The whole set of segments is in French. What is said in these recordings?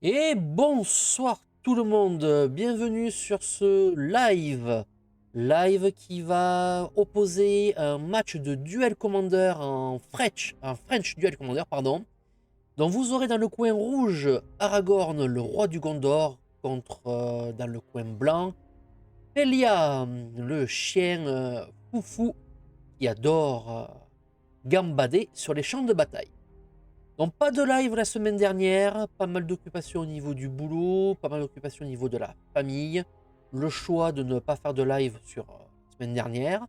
Et bonsoir tout le monde, bienvenue sur ce live qui va opposer un match de Duel Commander un French Duel Commander, pardon. Donc vous aurez dans le coin rouge Aragorn, le roi du Gondor, contre dans le coin blanc Pelia, le chien foufou qui adore gambader sur les champs de bataille. Donc pas de live la semaine dernière, pas mal d'occupations au niveau du boulot, pas mal d'occupations au niveau de la famille. Le choix de ne pas faire de live sur la semaine dernière.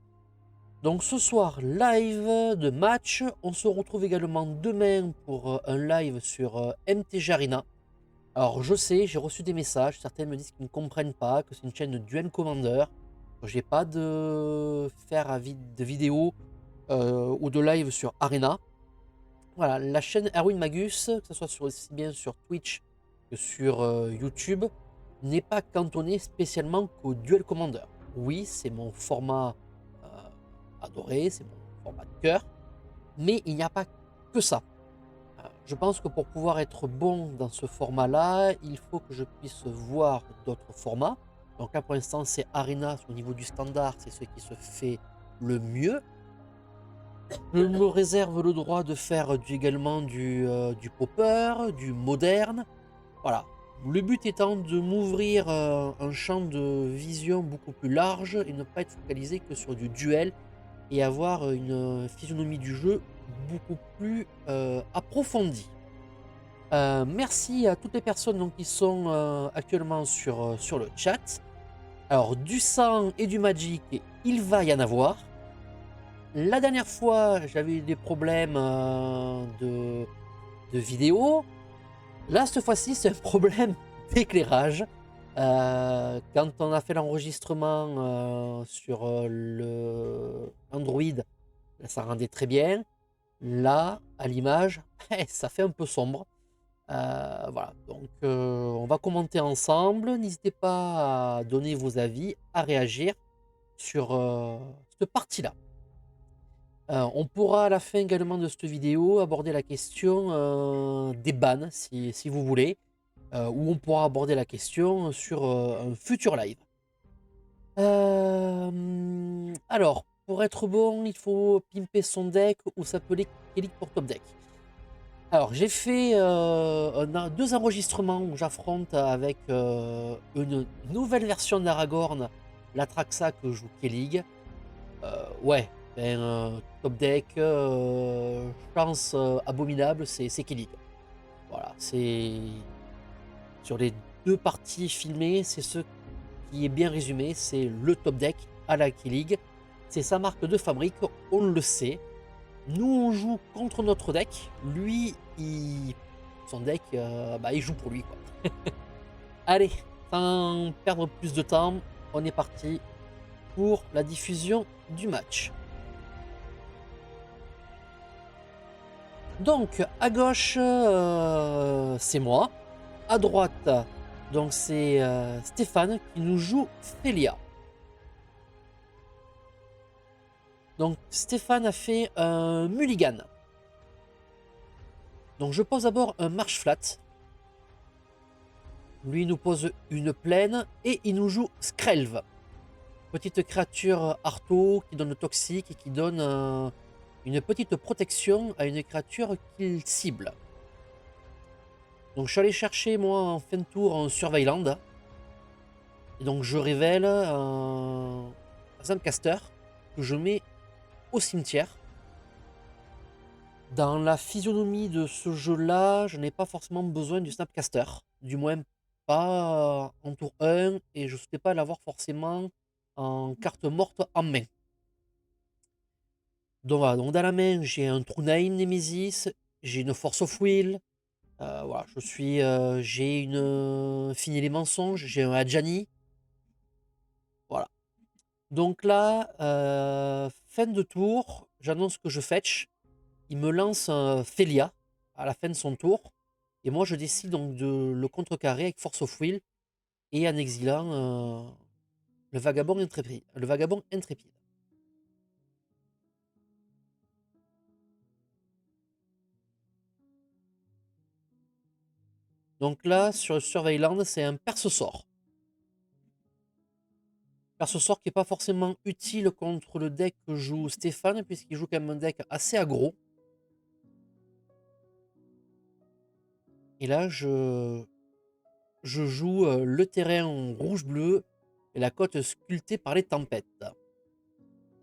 Donc ce soir, live de match. On se retrouve également demain pour un live sur MTG Arena. Alors je sais, j'ai reçu des messages, certains me disent qu'ils ne comprennent pas, que c'est une chaîne de Duel Commander, que j'ai pas de faire de vidéo ou de live sur Arena. Voilà, la chaîne Erwin Magus, que ce soit aussi bien sur Twitch que sur YouTube, n'est pas cantonnée spécialement qu'au Duel Commander. Oui, c'est mon format euh, adoré, c'est mon format de cœur, mais il n'y a pas que ça. Je pense que pour pouvoir être bon dans ce format-là, il faut que je puisse voir d'autres formats. Donc là, pour l'instant, c'est Arena, au niveau du standard, c'est ce qui se fait le mieux. Je me réserve le droit de faire également du popper, du moderne. Voilà. Le but étant de m'ouvrir un champ de vision beaucoup plus large et ne pas être focalisé que sur du duel et avoir une physionomie du jeu beaucoup plus approfondie. Merci à toutes les personnes donc, qui sont actuellement sur le chat. Alors, du sang et du magic, il va y en avoir. La dernière fois, j'avais eu des problèmes de vidéo. Là, cette fois-ci, c'est un problème d'éclairage. Quand on a fait l'enregistrement sur le Android, ça rendait très bien. Là, à l'image, ça fait un peu sombre. Voilà, donc on va commenter ensemble. N'hésitez pas à donner vos avis, à réagir sur cette partie-là. On pourra à la fin également de cette vidéo aborder la question des bans, si vous voulez, ou on pourra aborder la question sur un futur live. Alors, pour être bon, il faut pimper son deck ou s'appeler Kelly pour top deck. Alors, j'ai fait deux enregistrements où j'affronte avec une nouvelle version d'Aragorn, l'Atraxa que joue Kellig. Ouais, ben, top deck, chance abominable, c'est Kellig. Voilà, c'est sur les deux parties filmées, c'est ce qui est bien résumé, c'est le top deck à la Kellig. C'est sa marque de fabrique, on le sait. Nous, on joue contre notre deck. Lui, son deck, bah, il joue pour lui, quoi. Allez, sans perdre plus de temps, on est parti pour la diffusion du match. Donc, à gauche, c'est moi. À droite, donc c'est Stéphane qui nous joue Félia. Donc, Stéphane a fait un mulligan. Donc, je pose d'abord un marche flat. Lui nous pose une plaine et il nous joue Skrelv. Petite créature Arto qui donne toxique et qui donne une petite protection à une créature qu'il cible. Donc je suis allé chercher moi en fin de tour un Surveilland. Et donc je révèle un Zamcaster que je mets au cimetière. Dans la physionomie de ce jeu-là, je n'ai pas forcément besoin du Snapcaster. Du moins pas en tour 1 et je ne souhaitais pas l'avoir forcément en carte morte en main. Donc voilà, donc dans la main, j'ai un True Nine Nemesis, j'ai une Force of Will, voilà, j'ai une Fini les mensonges, j'ai un Adjani, voilà. Donc là, fin de tour, j'annonce que je fetch. Il me lance un Félia à la fin de son tour. Et moi, je décide donc de le contrecarrer avec Force of Will et en exilant le Vagabond Intrépide. Le Vagabond Intrépide. Donc là, sur Surveilland, c'est un perce-sort. Perce-sort qui n'est pas forcément utile contre le deck que joue Stéphane, puisqu'il joue quand même un deck assez aggro. Et là, je joue le terrain en rouge-bleu et la côte sculptée par les tempêtes.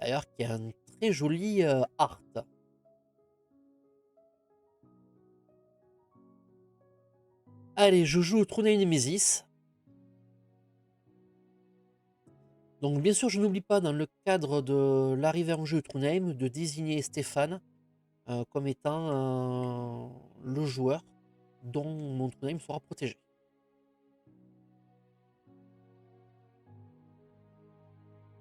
D'ailleurs, qui a un très joli art. Allez, je joue True Nemesis. Donc bien sûr, je n'oublie pas dans le cadre de l'arrivée en jeu True Name de désigner Stéphane comme étant le joueur dont mon True Name sera protégé.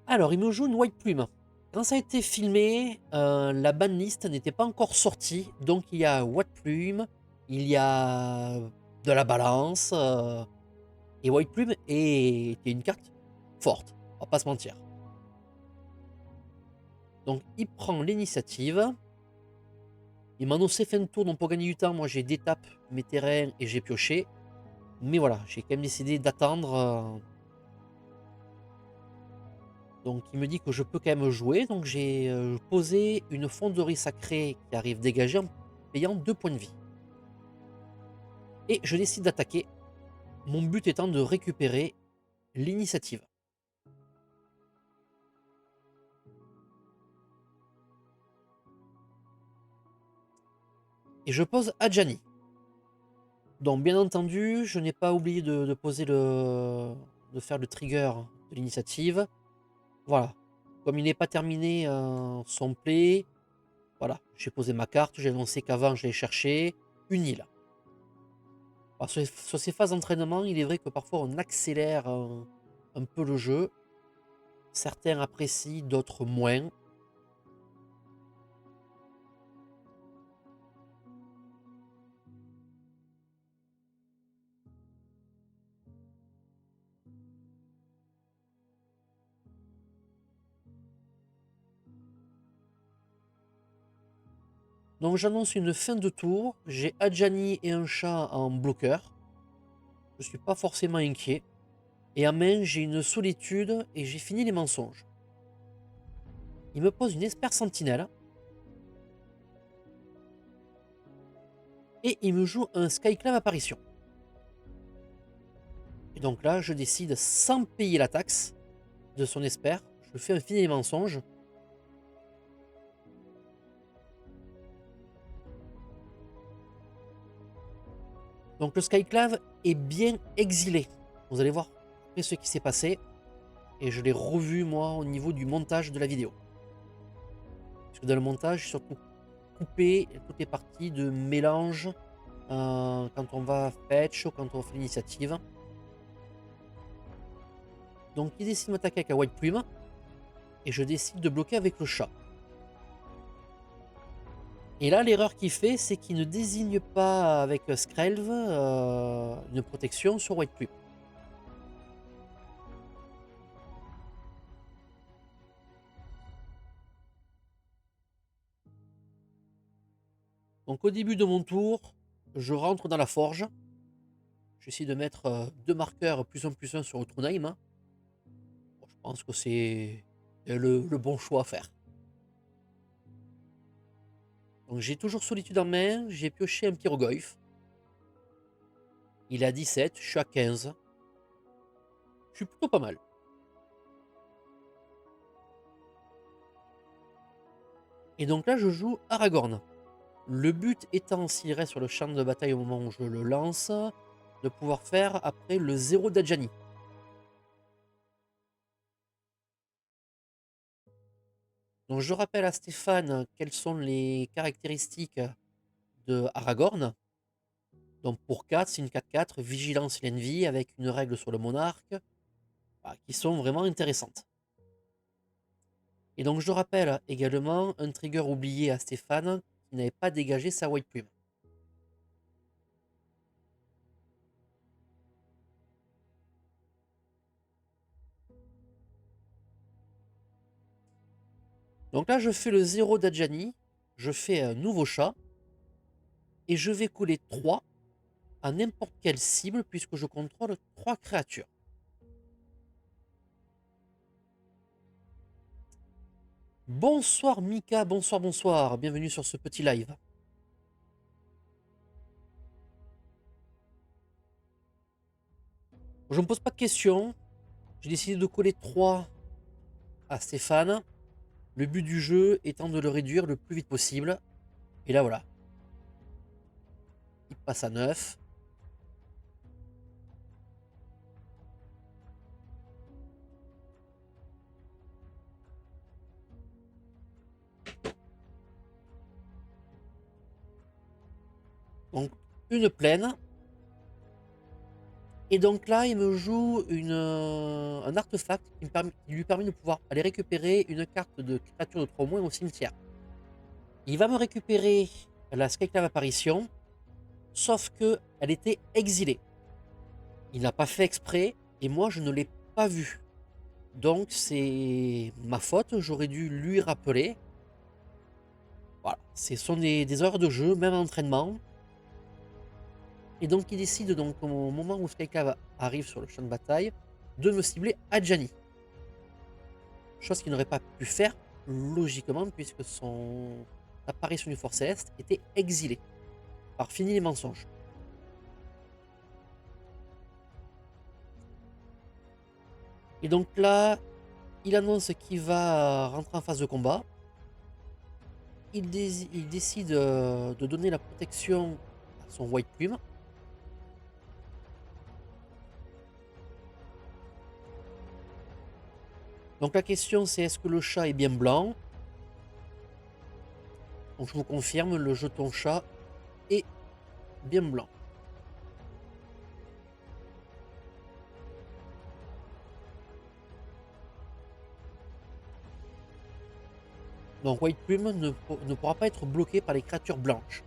Alors, il me joue une White Plume. Quand ça a été filmé, la banlist n'était pas encore sortie, donc il y a White Plume, il y a de la balance, et White Plume est une carte forte, on va pas se mentir. Donc il prend l'initiative, il m'a annoncé fin de tour, donc pour gagner du temps, moi j'ai détape mes terrains et j'ai pioché. Mais voilà, j'ai quand même décidé d'attendre. Donc il me dit que je peux quand même jouer. Donc j'ai posé une fonderie sacrée qui arrive dégagée en payant 2 points de vie. Et je décide d'attaquer. Mon but étant de récupérer l'initiative. Et je pose Adjani. Donc bien entendu, je n'ai pas oublié de poser de faire le trigger de l'initiative. Voilà. Comme il n'est pas terminé son play, voilà, j'ai posé ma carte, j'ai annoncé qu'avant j'allais chercher une île. Alors, sur ces phases d'entraînement, il est vrai que parfois on accélère un peu le jeu. Certains apprécient, d'autres moins. Donc j'annonce une fin de tour. J'ai Adjani et un chat en bloqueur. Je suis pas forcément inquiet. Et en main, j'ai une solitude et j'ai fini les mensonges. Il me pose une espère sentinelle. Et il me joue un Skyclave apparition. Et donc là, je décide, sans payer la taxe de son espère, je fais un fini les mensonges. Donc le Skyclave est bien exilé. Vous allez voir après ce qui s'est passé. Et je l'ai revu moi au niveau du montage de la vidéo. Parce que dans le montage, surtout couper toutes les parties de mélange quand on va fetch ou quand on fait l'initiative. Donc il décide de m'attaquer avec la White Plume. Et je décide de bloquer avec le chat. Et là, l'erreur qu'il fait, c'est qu'il ne désigne pas avec Skrelv une protection sur White Plume. Donc au début de mon tour, je rentre dans la forge. J'essaie de mettre 2 marqueurs +1/+1 sur Trondheim. Bon, je pense que c'est le bon choix à faire. Donc j'ai toujours Solitude en main, j'ai pioché un Pyrogoyf. Il est à 17, je suis à 15. Je suis plutôt pas mal. Et donc là, je joue Aragorn. Le but étant, s'il reste sur le champ de bataille au moment où je le lance, de pouvoir faire après le 0 d'Adjani. Donc je rappelle à Stéphane quelles sont les caractéristiques de Aragorn. Donc pour 4, c'est une 4-4, vigilance et l'envie avec une règle sur le monarque, bah, qui sont vraiment intéressantes. Et donc je rappelle également un trigger oublié à Stéphane qui n'avait pas dégagé sa White Plume. Donc là je fais le 0 d'Adjani, je fais un nouveau chat, et je vais couler 3 à n'importe quelle cible puisque je contrôle 3 créatures. Bonsoir Mika, bonsoir, bonsoir, bienvenue sur ce petit live. Je ne me pose pas de questions, j'ai décidé de coller 3 à Stéphane, le but du jeu étant de le réduire le plus vite possible. Et là voilà, il passe à 9. Donc une plaine. Et donc là, il me joue un artefact qui lui permet de pouvoir aller récupérer une carte de créature de 3 mois au cimetière. Il va me récupérer la Skyclave Apparition, sauf que elle était exilée. Il n'a pas fait exprès, et moi je ne l'ai pas vue. Donc c'est ma faute, j'aurais dû lui rappeler. Voilà, ce sont des heures de jeu, même en entraînement. Et donc il décide donc au moment où Skyclave arrive sur le champ de bataille, de me cibler Adjani. Chose qu'il n'aurait pas pu faire logiquement puisque son apparition du Force Céleste était exilée. Par fini les mensonges. Et donc là, il annonce qu'il va rentrer en phase de combat. Il décide de donner la protection à son White Plume. Donc la question c'est est-ce que le chat est bien blanc? Donc je vous confirme, le jeton chat est bien blanc. Donc White Plume ne pourra pas être bloqué par les créatures blanches.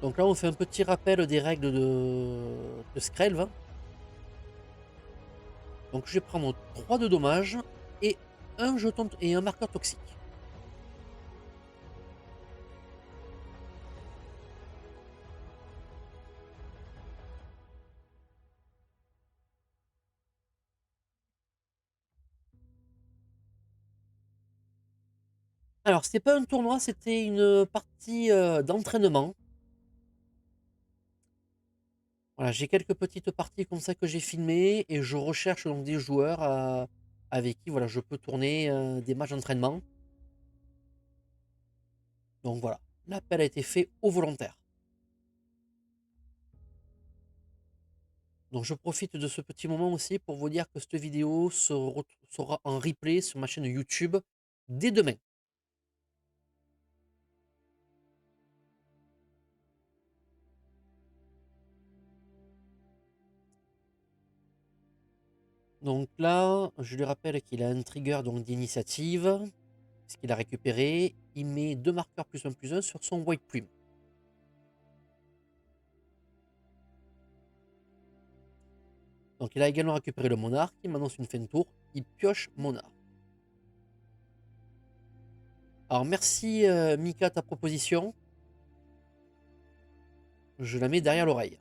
Donc là on fait un petit rappel des règles de Skrelv. Donc je vais prendre 3 de dommages et un jeton et un marqueur toxique. Alors c'était pas un tournoi, c'était une partie d'entraînement. Voilà, j'ai quelques petites parties comme ça que j'ai filmées et je recherche donc des joueurs avec qui voilà, je peux tourner des matchs d'entraînement. Donc voilà, l'appel a été fait aux volontaires. Donc je profite de ce petit moment aussi pour vous dire que cette vidéo sera en replay sur ma chaîne YouTube dès demain. Donc là, je lui rappelle qu'il a un trigger donc d'initiative, ce qu'il a récupéré. Il met 2 marqueurs plus un sur son White Plume. Donc il a également récupéré le monarque, il m'annonce une fin de tour, il pioche monarque. Alors merci Mika ta proposition, je la mets derrière l'oreille.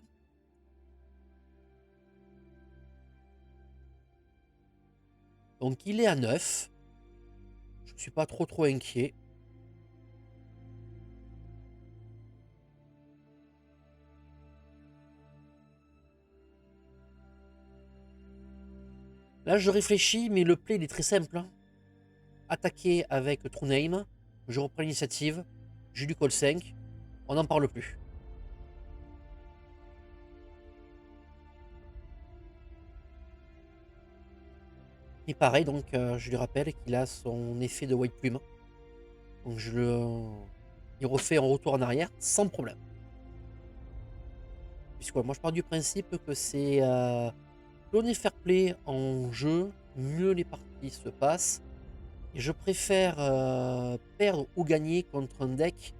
Donc il est à 9, je ne suis pas trop inquiet. Là je réfléchis mais le play il est très simple. Attaquer avec True Name, je reprends l'initiative, je lui colle 5, on n'en parle plus. Et pareil, donc je lui rappelle qu'il a son effet de White Plume. Donc il refait un retour en arrière sans problème. Puisque moi je pars du principe que c'est on est fair play en jeu, mieux les parties se passent. Et je préfère perdre ou gagner contre un deck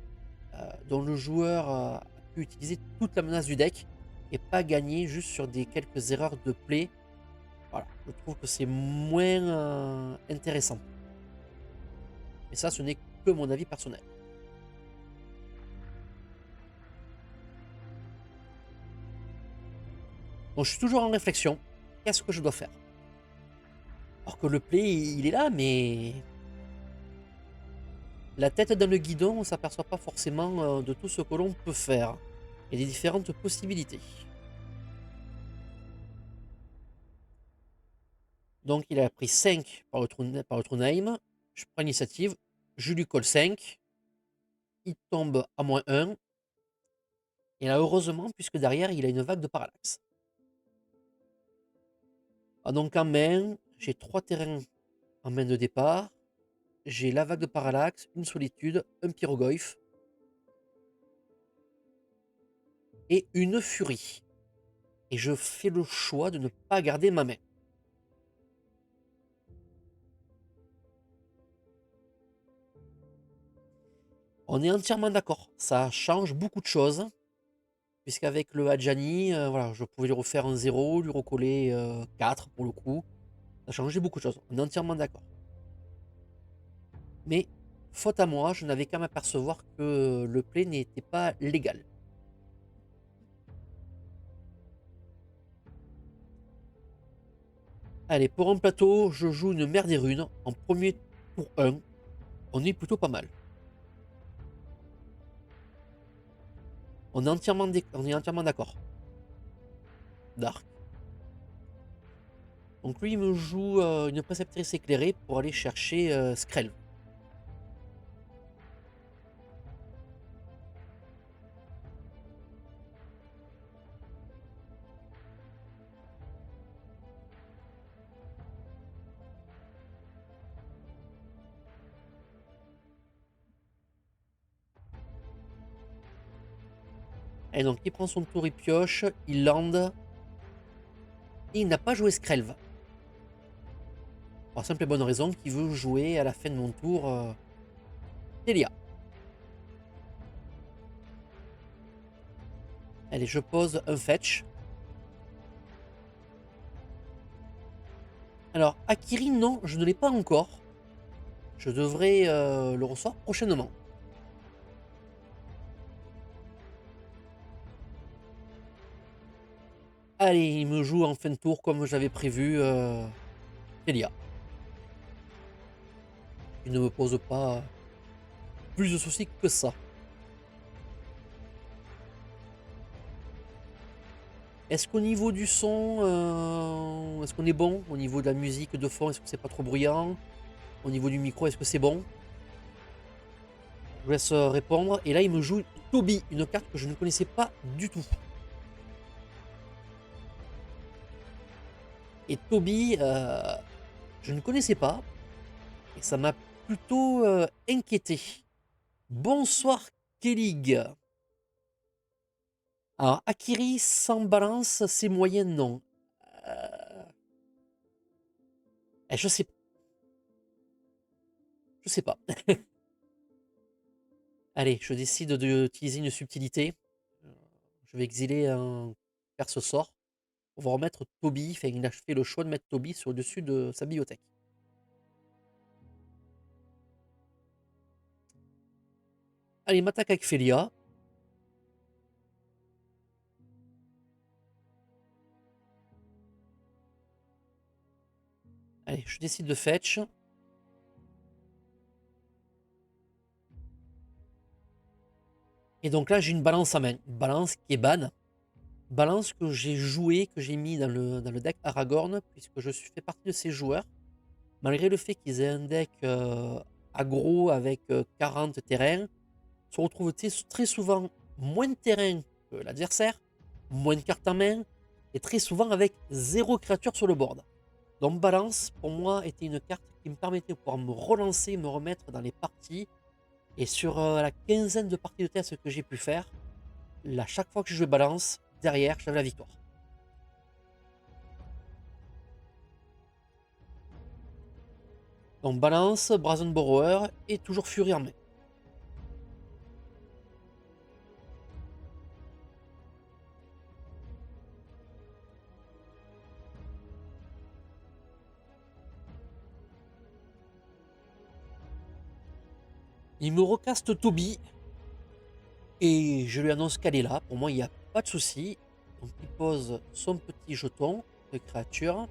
dont le joueur a pu utiliser toute la menace du deck et pas gagner juste sur des quelques erreurs de play. Voilà, je trouve que c'est moins intéressant. Et ça, ce n'est que mon avis personnel. Donc je suis toujours en réflexion. Qu'est-ce que je dois faire? Alors que le play, il est là, mais la tête dans le guidon, on ne s'aperçoit pas forcément de tout ce que l'on peut faire et des différentes possibilités. Donc il a pris 5 par le Trondheim. Je prends l'initiative, je lui colle 5. Il tombe à -1. Et là, heureusement, puisque derrière, il a une vague de parallaxe. Ah, donc en main, j'ai 3 terrains en main de départ. J'ai la vague de parallaxe, une solitude, un pyroglyphe et une furie. Et je fais le choix de ne pas garder ma main. On est entièrement d'accord. Ça change beaucoup de choses. Puisqu'avec le Hadjani, voilà, je pouvais lui refaire un 0, lui recoller 4 pour le coup. Ça changeait beaucoup de choses. On est entièrement d'accord. Mais, faute à moi, je n'avais qu'à m'apercevoir que le play n'était pas légal. Allez, pour un plateau, je joue une mer des runes en premier tour 1. On est plutôt pas mal. On est entièrement d'accord. Dark. Donc lui, il me joue une préceptrice éclairée pour aller chercher Skrell. Et donc il prend son tour, il pioche, il lande. Et il n'a pas joué Skrelv. Pour la simple et bonne raison qu'il veut jouer à la fin de mon tour Telia. Allez, je pose un fetch. Alors, Akiri, non, je ne l'ai pas encore. Je devrais le recevoir prochainement. Allez, il me joue en fin de tour comme j'avais prévu Telia. Il ne me pose pas plus de soucis que ça. Est-ce qu'au niveau du son, est-ce qu'on est bon? Au niveau de la musique de fond, est-ce que c'est pas trop bruyant? Au niveau du micro, est-ce que c'est bon? Je vous laisse répondre. Et là, il me joue Toby, une carte que je ne connaissais pas du tout. Et Toby, je ne connaissais pas. Et ça m'a plutôt inquiété. Bonsoir, Kellig. Alors, Akiri sans balance, c'est moyen, non. Euh, je sais, je sais pas. Allez, je décide d'utiliser une subtilité. Euh, Je vais exiler un perce sort. On va remettre Toby. Enfin, il a fait le choix de mettre Toby sur le dessus de sa bibliothèque. Allez, m'attaque avec Félia. Allez, je décide de fetch. Et donc là, j'ai une balance à main. Balance qui est ban. Balance que j'ai joué, que j'ai mis dans le deck Aragorn, puisque je suis fait partie de ces joueurs. Malgré le fait qu'ils aient un deck aggro avec 40 terrains, se retrouvent très souvent moins de terrain que l'adversaire, moins de cartes en main, et très souvent avec 0 créature sur le board. Donc Balance, pour moi, était une carte qui me permettait de pouvoir me relancer, me remettre dans les parties. Et sur la quinzaine de parties de test que j'ai pu faire, là, chaque fois que je balance, derrière, j'avais la victoire. Donc balance, Brazen Borrower et toujours Fury en main. Il me recaste Toby et je lui annonce qu'elle est là. Pour moi, il n'y a pas de souci. Donc il pose son petit jeton de créature.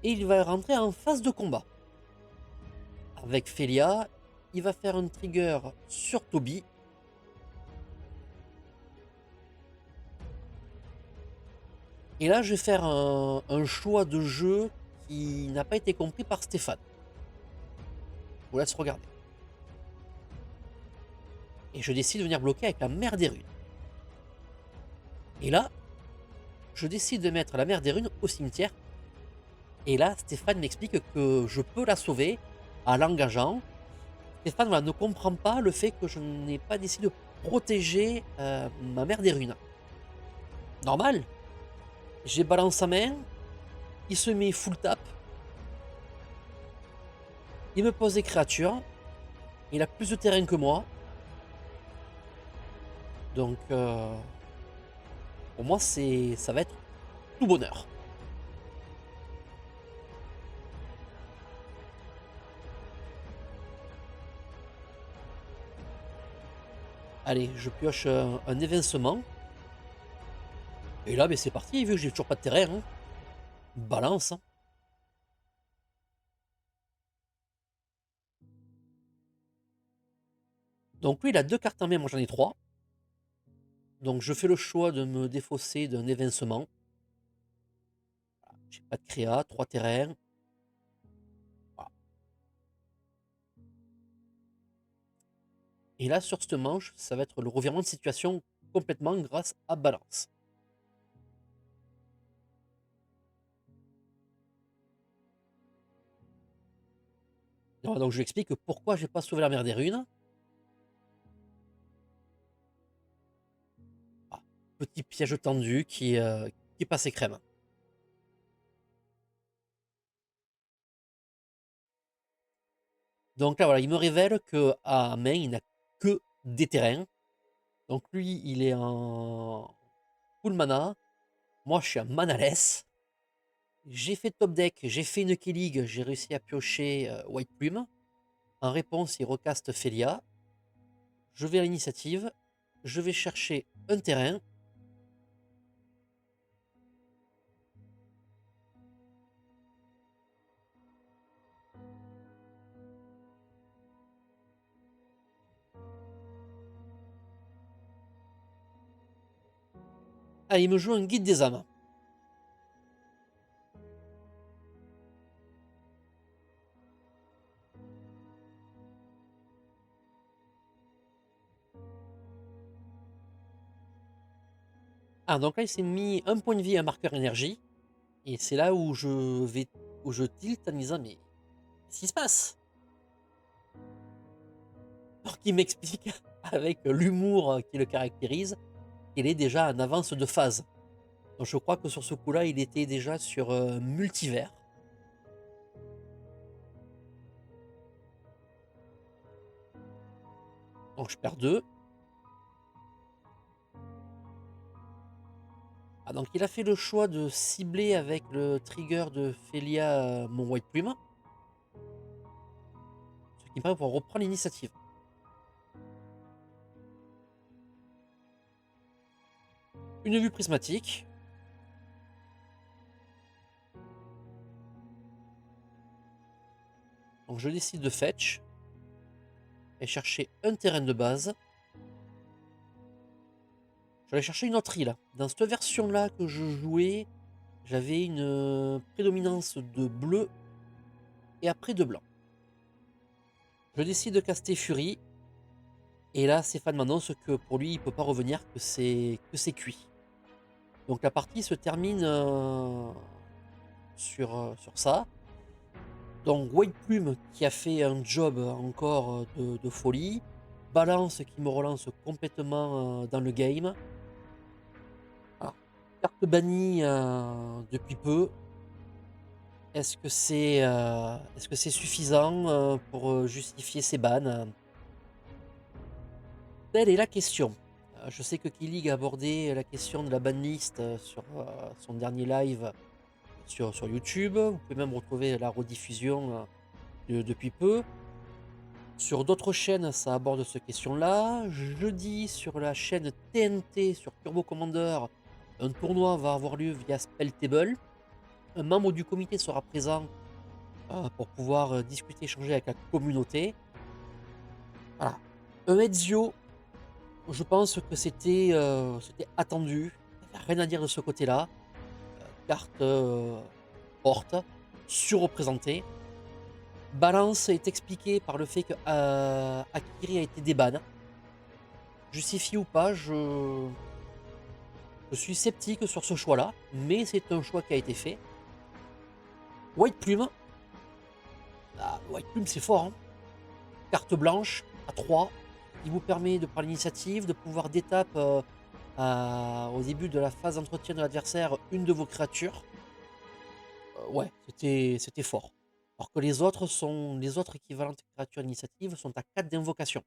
Et il va rentrer en phase de combat. Avec Felia, il va faire un trigger sur Toby. Et là, je vais faire un choix de jeu qui n'a pas été compris par Stéphane. Je vous laisse regarder. Et je décide de venir bloquer avec la mer des runes. Et là, je décide de mettre la mer des runes au cimetière. Et là, Stéphane m'explique que je peux la sauver en l'engageant. Stéphane voilà, ne comprend pas le fait que je n'ai pas décidé de protéger ma mer des runes. Normal. J'ai balance sa main. Il se met full tap. Il me pose des créatures. Il a plus de terrain que moi. Donc, pour moi, ça va être tout bonheur. Allez, je pioche un évincement. Et là, ben, c'est parti, vu que j'ai toujours pas de terrain. Hein. Balance. Hein. Donc lui, il a 2 cartes en main, moi j'en ai 3. Donc je fais le choix de me défausser d'un évincement. J'ai pas de créa, 3 terrains. Voilà. Et là, sur cette manche, ça va être le revirement de situation complètement grâce à balance. Donc je lui explique pourquoi j'ai pas sauvé la mer des runes. Ah, petit piège tendu qui passait crème. Donc là, voilà, il me révèle que à main, il n'a que des terrains. Donc lui, il est en full mana. Moi, je suis en manaless. J'ai fait top deck, j'ai fait une key league, j'ai réussi à piocher White Plume. En réponse, il recaste Felia. Je vais à l'initiative. Je vais chercher un terrain. Ah, il me joue un guide des âmes. Ah, donc là, il s'est mis un point de vie, un marqueur énergie. Et c'est là où je tilte en disant, mais qu'est-ce qui se passe? Alors qu'il m'explique, avec l'humour qui le caractérise, qu'il est déjà en avance de phase. Donc je crois que sur ce coup-là, il était déjà sur multivers. Donc je perds 2. Ah, donc il a fait le choix de cibler avec le trigger de Felia mon White Plume. Ce qui me permet de pouvoir reprendre l'initiative. Une vue prismatique. Donc je décide de fetch. Et chercher un terrain de base. Je vais aller chercher une autre île. Dans cette version-là que je jouais, j'avais une prédominance de bleu et après de blanc. Je décide de caster Fury. Et là, Stéphane m'annonce que pour lui, il ne peut pas revenir, que c'est cuit. Donc la partie se termine sur ça. Donc White Plume qui a fait un job encore de folie. Balance qui me relance complètement dans le game. Alors, carte bannie depuis peu. Est-ce que c'est suffisant pour justifier ces bans? Telle est la question. Je sais que Killig a abordé la question de la banlist sur son dernier live sur YouTube. Vous pouvez même retrouver la rediffusion depuis peu. Sur d'autres chaînes, ça aborde cette question-là. Jeudi, sur la chaîne TNT, sur Turbo Commander, un tournoi va avoir lieu via Spelltable. Un membre du comité sera présent pour pouvoir discuter, échanger avec la communauté. Voilà. Un Ezio, je pense que c'était attendu. Il n'y a rien à dire de ce côté-là. Carte forte, surreprésentée. Balance est expliqué par le fait que Akiri a été déban. Justifié ou pas, je suis sceptique sur ce choix-là, mais c'est un choix qui a été fait. White Plume, White Plume c'est fort, hein. Carte blanche à 3, qui vous permet de prendre l'initiative, de pouvoir d'étape au début de la phase d'entretien de l'adversaire une de vos créatures. Ouais, c'était fort. Alors que les autres équivalentes créatures d'initiative sont à 4 d'invocation.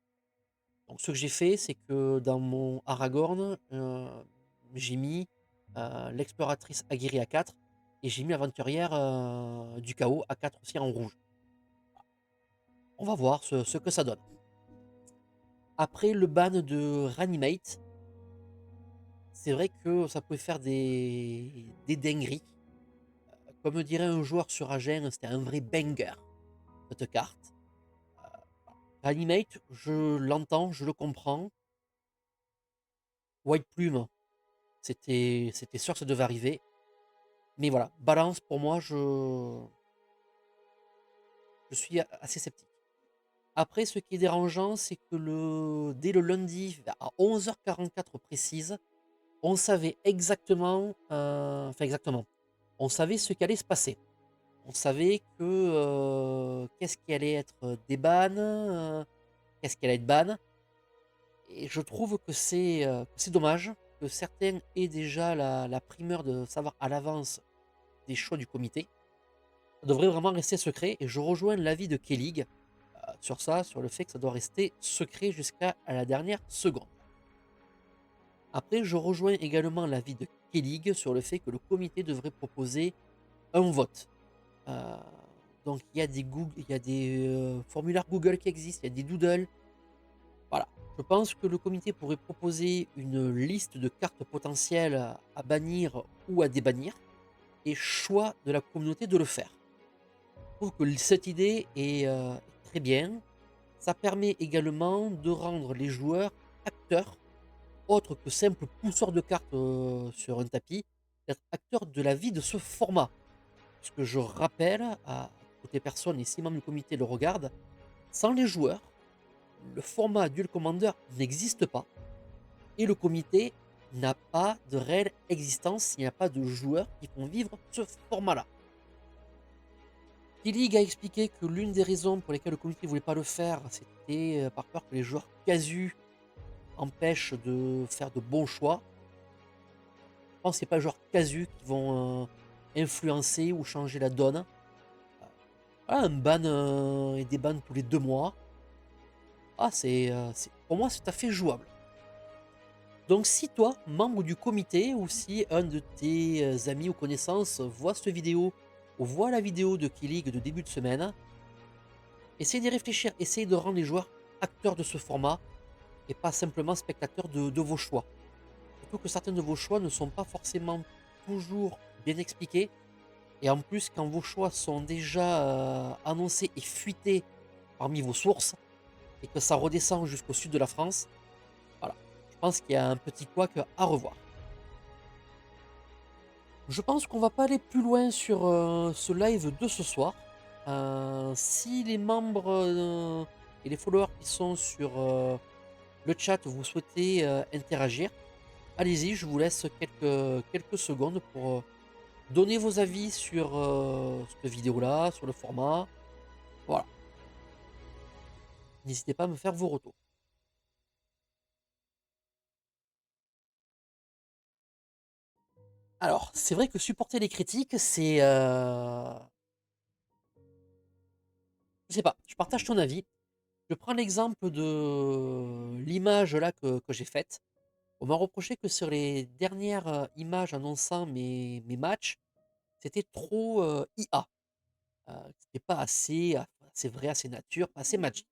Donc ce que j'ai fait, c'est que dans mon Aragorn, j'ai mis l'exploratrice Aguirre à 4 et j'ai mis l'aventurière du chaos à 4 aussi en rouge. On va voir ce que ça donne. Après le ban de Ranimate, c'est vrai que ça pouvait faire des dingueries. Comme dirait un joueur sur Agen, c'était un vrai banger, cette carte. Ranimate, je l'entends, je le comprends. White Plume, c'était sûr que ça devait arriver. Mais voilà, balance pour moi, je suis assez sceptique. Après, ce qui est dérangeant, c'est que dès le lundi, à 11h44 précise, on savait exactement, enfin exactement, on savait ce qui allait se passer. On savait que qu'est-ce qui allait être des ban, qu'est-ce qui allait être ban. Et je trouve que c'est dommage que certains aient déjà la primeur de savoir à l'avance des choix du comité. Ça devrait vraiment rester secret et je rejoins l'avis de Kellig sur ça, sur le fait que ça doit rester secret jusqu'à la dernière seconde. Après, je rejoins également l'avis de Kellig sur le fait que le comité devrait proposer un vote. Euh, donc il y a des formulaires Google qui existent, il y a des doodles. Voilà. Je pense que le comité pourrait proposer une liste de cartes potentielles à bannir ou à débannir et choix de la communauté de le faire. Je trouve que cette idée est très bien. Ça permet également de rendre les joueurs acteurs, autres que simples pousseurs de cartes sur un tapis, d'être acteurs de la vie de ce format. Ce que je rappelle à toutes les personnes et si membres du comité le regardent, sans les joueurs, le format Duel Commander n'existe pas et le comité n'a pas de réelle existence s'il n'y a pas de joueurs qui font vivre ce format-là. Killig a expliqué que l'une des raisons pour lesquelles le comité ne voulait pas le faire, c'était par peur que les joueurs casus empêchent de faire de bons choix. Je pense que ce n'est pas les joueurs casus qui vont influencer ou changer la donne. Voilà, un ban et des bans tous les 2 mois. Pour moi, c'est tout à fait jouable. Donc si toi, membre du comité, ou si un de tes amis ou connaissances voit cette vidéo, ou voit la vidéo de Killig de début de semaine, essayez d'y réfléchir, essayez de rendre les joueurs acteurs de ce format, et pas simplement spectateurs de vos choix. Surtout que certains de vos choix ne sont pas forcément toujours bien expliqués, et en plus quand vos choix sont déjà annoncés et fuités parmi vos sources, et que ça redescend jusqu'au sud de la France, voilà. Je pense qu'il y a un petit couac à revoir. Je pense qu'on va pas aller plus loin sur ce live de ce soir. Si les membres et les followers qui sont sur le chat vous souhaitez interagir, allez-y, je vous laisse quelques secondes pour donner vos avis sur cette vidéo-là, sur le format. Voilà. N'hésitez pas à me faire vos retours. Alors, c'est vrai que supporter les critiques, c'est... je sais pas, je partage ton avis. Je prends l'exemple de l'image là que j'ai faite. On m'a reproché que sur les dernières images annonçant mes matchs, c'était trop IA. C'était pas assez vrai, assez nature, pas assez magique.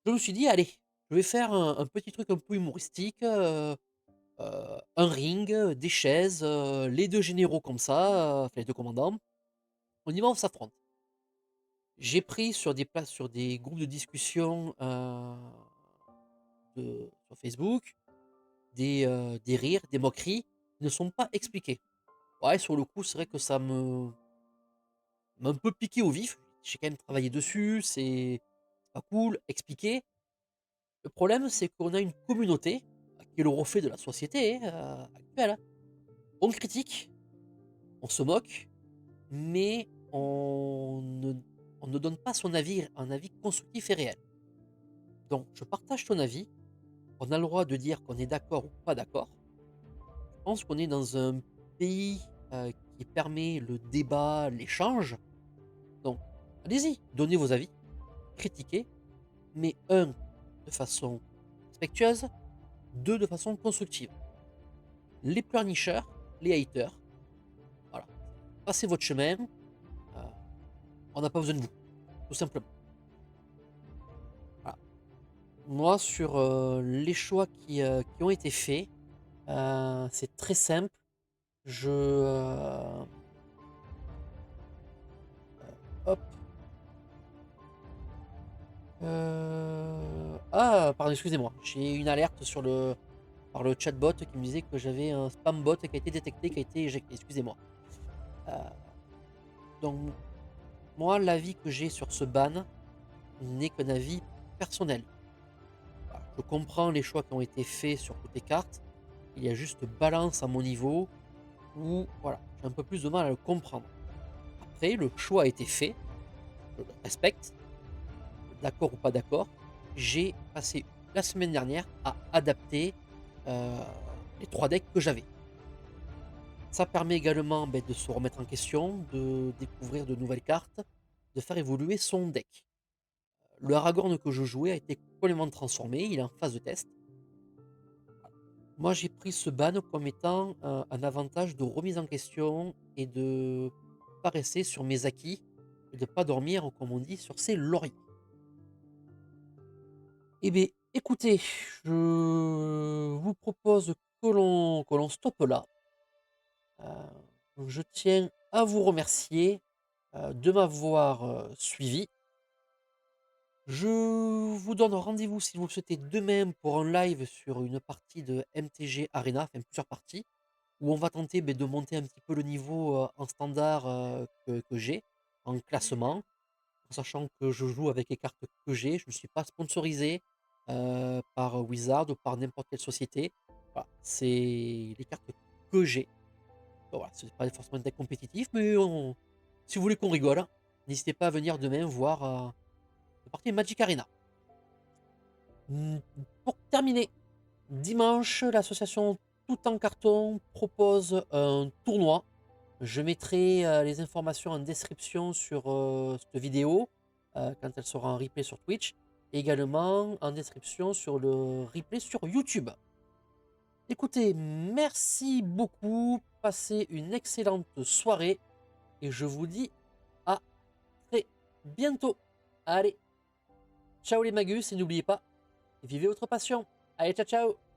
je me suis dit: «Allez, je vais faire un petit truc un peu humoristique, un ring, des chaises, les 2 généraux comme ça, enfin les 2 commandants. On y va, on s'affronte». J'ai pris sur des places sur des groupes de discussion, sur Facebook, des rires, des moqueries qui ne sont pas expliqués. Ouais, sur le coup, c'est vrai que ça m'a un peu piqué au vif. J'ai quand même travaillé dessus, c'est pas cool, expliquer. Le problème, c'est qu'on a une communauté, qui est le reflet de la société, actuelle, hein. On critique, on se moque, mais on ne donne pas son avis, un avis constructif et réel. Donc je partage ton avis, on a le droit de dire qu'on est d'accord ou pas d'accord. Je pense qu'on est dans un pays, qui permet le débat, l'échange, donc allez-y, donnez vos avis, critiquez, mais de façon respectueuse, 2 de façon constructive. Les pleurnicheurs, les haters, voilà, passez votre chemin, on n'a pas besoin de vous, tout simplement. Voilà. Moi sur, les choix qui ont été faits, c'est très simple. Hop, pardon, excusez-moi, j'ai une alerte par le chatbot qui me disait que j'avais un spam bot qui a été détecté, qui a été éjecté, excusez-moi. Heu, donc moi, l'avis que j'ai sur ce ban n'est qu'un avis personnel. Voilà, je comprends les choix qui ont été faits sur toutes les cartes. Il y a juste balance à mon niveau où, voilà, j'ai un peu plus de mal à le comprendre. Après, le choix a été fait, je le respecte, d'accord ou pas d'accord. J'ai passé la semaine dernière à adapter, heu, les 3 decks que j'avais. Ça permet également, beh, de se remettre en question, de découvrir de nouvelles cartes, de faire évoluer son deck. Le Aragorn que je jouais a été complètement transformé, il est en phase de test. Moi, j'ai pris ce ban comme étant un avantage de remise en question et de pas rester sur mes acquis et de pas dormir, comme on dit, sur ses lauriers. Eh bien, écoutez, je vous propose que l'on stoppe là. Je tiens à vous remercier de m'avoir suivi. Je vous donne rendez-vous si vous le souhaitez demain pour un live sur une partie de MTG Arena, enfin plusieurs parties, où on va tenter de monter un petit peu le niveau en standard que j'ai, en classement, en sachant que je joue avec les cartes que j'ai. Je ne suis pas sponsorisé par Wizard ou par n'importe quelle société. Voilà, c'est les cartes que j'ai. Donc voilà, ce n'est pas forcément un deck compétitif, mais si vous voulez qu'on rigole, n'hésitez pas à venir demain voir la partie Magic Arena. Mmh, pour terminer, dimanche, l'association Tout en Carton propose un tournoi. Je mettrai les informations en description sur cette vidéo quand elle sera en replay sur Twitch. Et également en description sur le replay sur YouTube. Écoutez, merci beaucoup. Passez une excellente soirée. Et je vous dis à très bientôt. Allez, ciao les magus et n'oubliez pas, vivez votre passion. Allez, ciao ciao.